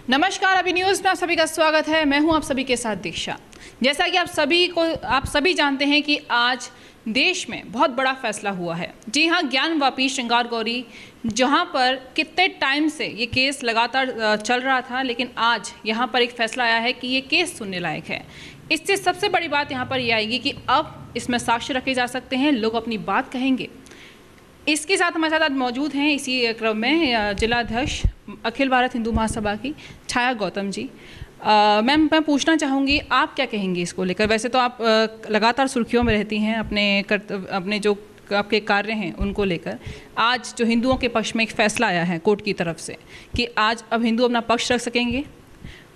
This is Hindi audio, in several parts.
नमस्कार, अभी न्यूज़ में आप सभी का स्वागत है। मैं हूं आप सभी के साथ दीक्षा। जैसा कि आप सभी जानते हैं कि आज देश में बहुत बड़ा फैसला हुआ है। जी हां, ज्ञानवापी श्रृंगार गौरी, जहां पर कितने टाइम से ये केस लगातार चल रहा था, लेकिन आज यहां पर एक फैसला आया है कि ये केस सुनने लायक है। इससे सबसे बड़ी बात यहां पर यह आएगी कि अब इसमें साक्ष्य रखे जा सकते हैं, लोग अपनी बात कहेंगे। इसके साथ हमारे साथ आज मौजूद हैं इसी क्रम में जिलाध्यक्ष अखिल भारत हिंदू महासभा की छाया गौतम जी। मैम, मैं पूछना चाहूँगी, आप क्या कहेंगी इसको लेकर? वैसे तो आप लगातार सुर्खियों में रहती हैं अपने जो आपके कार्य हैं उनको लेकर। आज जो हिंदुओं के पक्ष में एक फ़ैसला आया है कोर्ट की तरफ से कि आज अब हिंदू अपना पक्ष रख सकेंगे,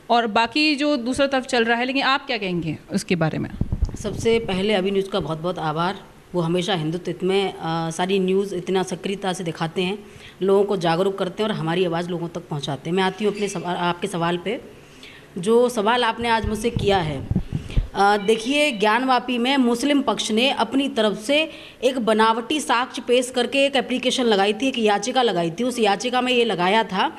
और बाकी जो दूसरी तरफ चल रहा है, लेकिन आप क्या कहेंगे उसके बारे में? सबसे पहले अभी न्यूज़ का बहुत बहुत आभार। वो हमेशा हिंदुत्व में सारी न्यूज़ इतना सक्रियता से दिखाते हैं, लोगों को जागरूक करते हैं और हमारी आवाज़ लोगों तक पहुंचाते हैं। मैं आती हूँ आपके सवाल पे। जो सवाल आपने आज मुझसे किया है, देखिए, ज्ञानवापी में मुस्लिम पक्ष ने अपनी तरफ से एक बनावटी साक्ष्य पेश करके एक एप्लीकेशन लगाई थी, एक याचिका लगाई थी। उस याचिका में ये लगाया था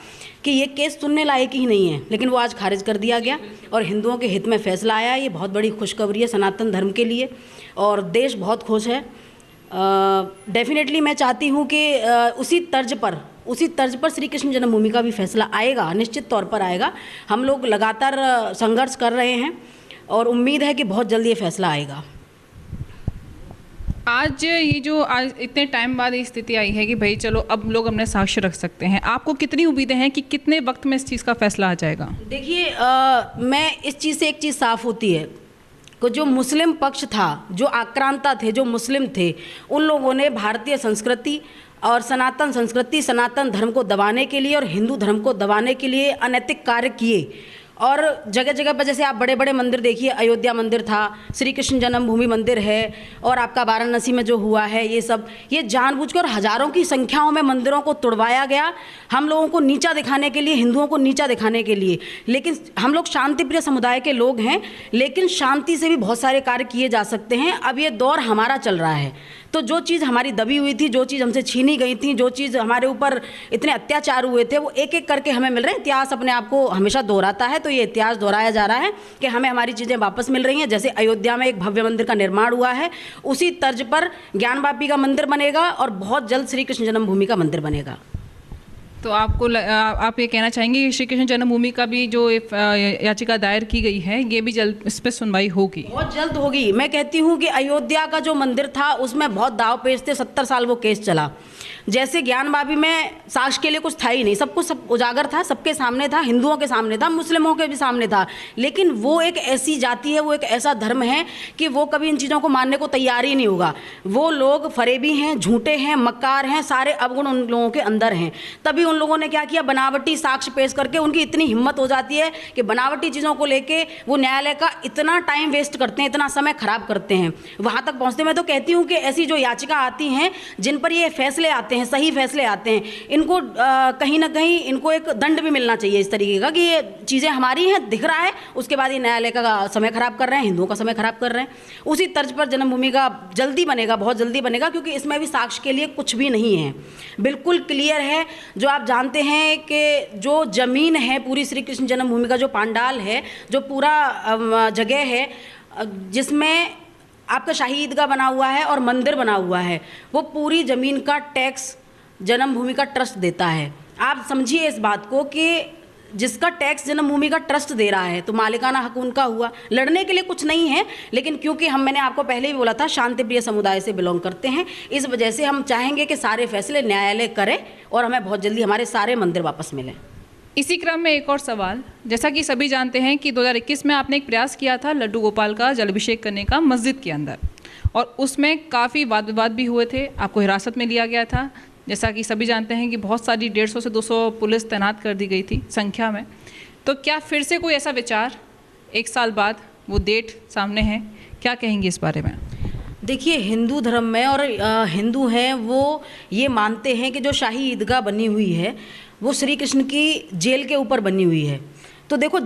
कि ये केस सुनने लायक ही नहीं है, लेकिन वो आज खारिज कर दिया गया और हिंदुओं के हित में फैसला आया। ये बहुत बड़ी खुशखबरी है सनातन धर्म के लिए और देश बहुत खुश है। डेफिनेटली मैं चाहती हूँ कि उसी तर्ज पर श्री कृष्ण जन्मभूमि का भी फैसला आएगा, निश्चित तौर पर आएगा। हम लोग लगातार संघर्ष कर रहे हैं और उम्मीद है कि बहुत जल्दी ये फैसला आएगा। आज इतने टाइम बाद ये स्थिति आई है कि भाई चलो अब लोग अपने साक्ष्य रख सकते हैं, आपको कितनी उम्मीदें हैं कि कितने वक्त में इस चीज़ का फैसला आ जाएगा? देखिए, मैं इस चीज़ से एक चीज़ साफ होती है कि जो मुस्लिम पक्ष था, जो आक्रांता थे, जो मुस्लिम थे, उन लोगों ने भारतीय संस्कृति और सनातन संस्कृति, सनातन धर्म को दबाने के लिए और हिंदू धर्म को दबाने के लिए अनैतिक कार्य किए। और जगह जगह पर जैसे आप बड़े बड़े मंदिर देखिए, अयोध्या मंदिर था, श्री कृष्ण जन्मभूमि मंदिर है, और आपका वाराणसी में जो हुआ है, ये जानबूझकर हज़ारों की संख्याओं में मंदिरों को तोड़वाया गया, हम लोगों को नीचा दिखाने के लिए, हिंदुओं को नीचा दिखाने के लिए। लेकिन हम लोग शांतिप्रिय समुदाय के लोग हैं, लेकिन शांति से भी बहुत सारे कार्य किए जा सकते हैं। अब ये दौर हमारा चल रहा है, तो जो चीज़ हमारी दबी हुई थी, जो चीज़ हमसे छीनी गई थी, जो चीज़ हमारे ऊपर इतने अत्याचार हुए थे, वो एक एक करके हमें मिल रहे हैं। इतिहास अपने आप को हमेशा दोहराता है, तो ये इतिहास दोहराया जा रहा है कि हमें हमारी चीज़ें वापस मिल रही हैं। जैसे अयोध्या में एक भव्य मंदिर का निर्माण हुआ है, उसी तर्ज पर ज्ञानवापी का मंदिर बनेगा और बहुत जल्द श्री कृष्ण जन्मभूमि का मंदिर बनेगा। तो आप ये कहना चाहेंगे कि श्री कृष्ण जन्मभूमि का भी जो याचिका दायर की गई है, ये भी जल्द इस पर सुनवाई होगी? बहुत जल्द होगी। मैं कहती हूँ कि अयोध्या का जो मंदिर था उसमें बहुत दाव पेच थे, 70 साल वो केस चला। जैसे ज्ञानवापी में साक्ष्य के लिए कुछ था ही नहीं, सब उजागर था, सबके सामने था, हिंदुओं के सामने था, मुस्लिमों के भी सामने था। लेकिन वो एक ऐसी जाति है, वो एक ऐसा धर्म है कि वो कभी इन चीज़ों को मानने को तैयार ही नहीं होगा। वो लोग फरेबी हैं, झूठे हैं, मक्कार हैं, सारे अवगुण उन लोगों के अंदर हैं। तभी उन लोगों ने क्या किया, बनावटी साक्ष्य पेश करके, उनकी इतनी हिम्मत हो जाती है कि बनावटी चीज़ों को लेके वो न्यायालय का इतना टाइम वेस्ट करते हैं, इतना समय खराब करते हैं वहाँ तक पहुँचते। मैं तो कहती हूँ कि ऐसी जो याचिका आती हैं, जिन पर ये फैसले आते हैं, सही फैसले आते हैं, इनको कहीं ना कहीं इनको एक दंड भी मिलना चाहिए इस तरीके का कि ये चीज़ें हमारी हैं, दिख रहा है, उसके बाद ये न्यायालय का समय खराब कर रहे हैं, हिंदुओं का समय खराब कर रहे हैं। उसी तर्ज पर जन्मभूमि का जल्दी बनेगा, बहुत जल्दी बनेगा, क्योंकि इसमें भी साक्ष्य के लिए कुछ भी नहीं है, बिल्कुल क्लियर है। जो आप जानते हैं कि जो ज़मीन है पूरी श्री कृष्ण जन्मभूमि का, जो पांडाल है, जो पूरा जगह है जिसमें आपका शाही ईदगाह बना हुआ है और मंदिर बना हुआ है, वो पूरी ज़मीन का टैक्स जन्मभूमि का ट्रस्ट देता है। आप समझिए इस बात को कि जिसका टैक्स जन्मभूमि का ट्रस्ट दे रहा है, तो मालिकाना हक उनका हुआ। लड़ने के लिए कुछ नहीं है, लेकिन क्योंकि मैंने आपको पहले ही बोला था, शांतिप्रिय समुदाय से बिलोंग करते हैं, इस वजह से हम चाहेंगे कि सारे फैसले न्यायालय करे और हमें बहुत जल्दी हमारे सारे मंदिर वापस मिलें। इसी क्रम में एक और सवाल, जैसा कि सभी जानते हैं कि 2021 में आपने एक प्रयास किया था लड्डू गोपाल का जलाभिषेक करने का मस्जिद के अंदर, और उसमें काफ़ी वाद विवाद भी हुए थे, आपको हिरासत में लिया गया था। जैसा कि सभी जानते हैं कि बहुत सारी 150 से 200 पुलिस तैनात कर दी गई थी संख्या में। तो क्या फिर से कोई ऐसा विचार, एक साल बाद वो डेट सामने है, क्या कहेंगे इस बारे में? देखिए, हिंदू धर्म में और हिंदू हैं वो ये मानते हैं कि जो शाही ईदगाह बनी हुई है वो श्री कृष्ण की जेल के ऊपर बनी हुई है। तो देखो,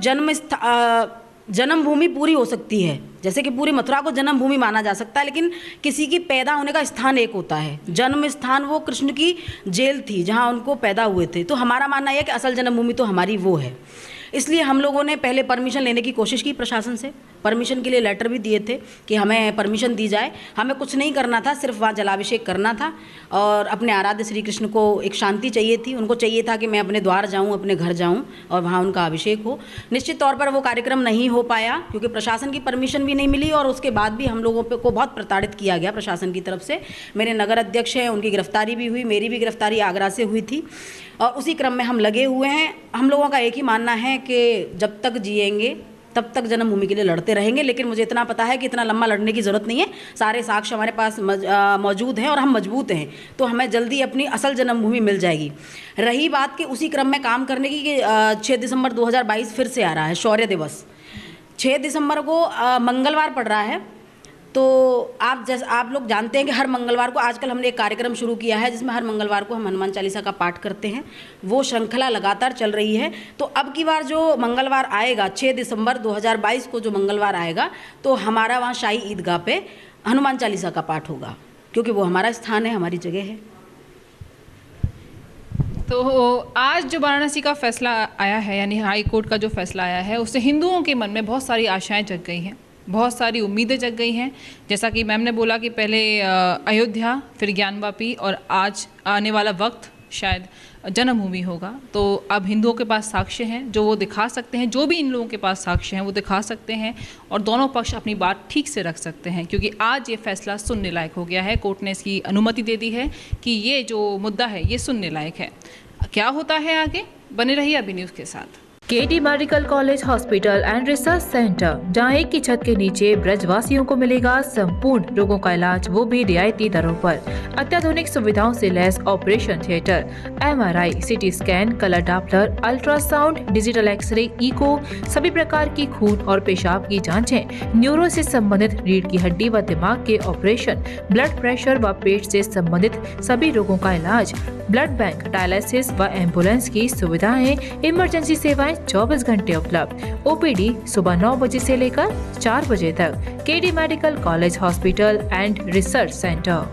जन्मभूमि पूरी हो सकती है, जैसे कि पूरी मथुरा को जन्मभूमि माना जा सकता है, लेकिन किसी की पैदा होने का स्थान एक होता है। जन्म स्थान वो कृष्ण की जेल थी जहाँ उनको पैदा हुए थे। तो हमारा मानना यह है कि असल जन्मभूमि तो हमारी वो है। इसलिए हम लोगों ने पहले परमिशन लेने की कोशिश की प्रशासन से, परमिशन के लिए लेटर भी दिए थे कि हमें परमिशन दी जाए। हमें कुछ नहीं करना था, सिर्फ वहाँ जलाभिषेक करना था और अपने आराध्य श्री कृष्ण को एक शांति चाहिए थी। उनको चाहिए था कि मैं अपने द्वार जाऊँ, अपने घर जाऊँ और वहाँ उनका अभिषेक हो। निश्चित तौर पर वो कार्यक्रम नहीं हो पाया क्योंकि प्रशासन की परमिशन भी नहीं मिली और उसके बाद भी हम लोगों को बहुत प्रताड़ित किया गया प्रशासन की तरफ से। मेरे नगर अध्यक्ष हैं, उनकी गिरफ्तारी भी हुई, मेरी भी गिरफ्तारी आगरा से हुई थी और उसी क्रम में हम लगे हुए हैं। हम लोगों का एक ही मानना है कि जब तक जिएंगे तब तक जन्मभूमि के लिए लड़ते रहेंगे, लेकिन मुझे इतना पता है कि इतना लंबा लड़ने की ज़रूरत नहीं है। सारे साक्ष्य हमारे पास मौजूद हैं और हम मजबूत हैं, तो हमें जल्दी अपनी असल जन्मभूमि मिल जाएगी। रही बात कि उसी क्रम में काम करने की कि 6 दिसंबर 2022 फिर से आ रहा है शौर्य दिवस। 6 दिसंबर को मंगलवार पड़ रहा है, तो आप लोग जानते हैं कि हर मंगलवार को आजकल हमने एक कार्यक्रम शुरू किया है जिसमें हर मंगलवार को हम हनुमान चालीसा का पाठ करते हैं। वो श्रृंखला लगातार चल रही है। तो अब की बार जो मंगलवार आएगा 6 दिसंबर 2022 को जो मंगलवार आएगा, तो हमारा वहाँ शाही ईदगाह पे हनुमान चालीसा का पाठ होगा क्योंकि वो हमारा स्थान है, हमारी जगह है। तो आज जो वाराणसी का फैसला आया है, यानी हाई कोर्ट का जो फैसला आया है, उससे हिंदुओं के मन में बहुत सारी आशाएं जग गई हैं, बहुत सारी उम्मीदें जग गई हैं। जैसा कि मैम ने बोला कि पहले अयोध्या, फिर ज्ञानवापी और आज आने वाला वक्त शायद जन्मभूमि होगा। तो अब हिंदुओं के पास साक्ष्य हैं जो वो दिखा सकते हैं, जो भी इन लोगों के पास साक्ष्य हैं वो दिखा सकते हैं और दोनों पक्ष अपनी बात ठीक से रख सकते हैं, क्योंकि आज ये फैसला सुनने लायक हो गया है। कोर्ट ने इसकी अनुमति दे दी है कि ये जो मुद्दा है ये सुनने लायक है। क्या होता है आगे, बने रहिए अभी न्यूज़ के साथ। KD medical college hospital and research centre, जहां एक की छत के नीचे ब्रजवासियों को मिलेगा संपूर्ण रोगों का इलाज, वो भी रियायती दरों पर। अत्याधुनिक सुविधाओं से लैस operation theatre, MRI, CT scan, colour Doppler, ultrasound, digital X ray, echo, सभी प्रकार की खून और पेशाब की जांचें, न्यूरो से संबंधित रीढ़ की हड्डी व दिमाग के ऑपरेशन, ब्लड प्रेशर व पेट से संबंधित सभी रोगों का इलाज, ब्लड बैंक, डायलिसिस व एम्बुलेंस की सुविधाएं, इमरजेंसी सेवाएं 24 घंटे उपलब्ध। OPD सुबह 9 बजे से लेकर 4 बजे तक। KD medical college hospital and research centre.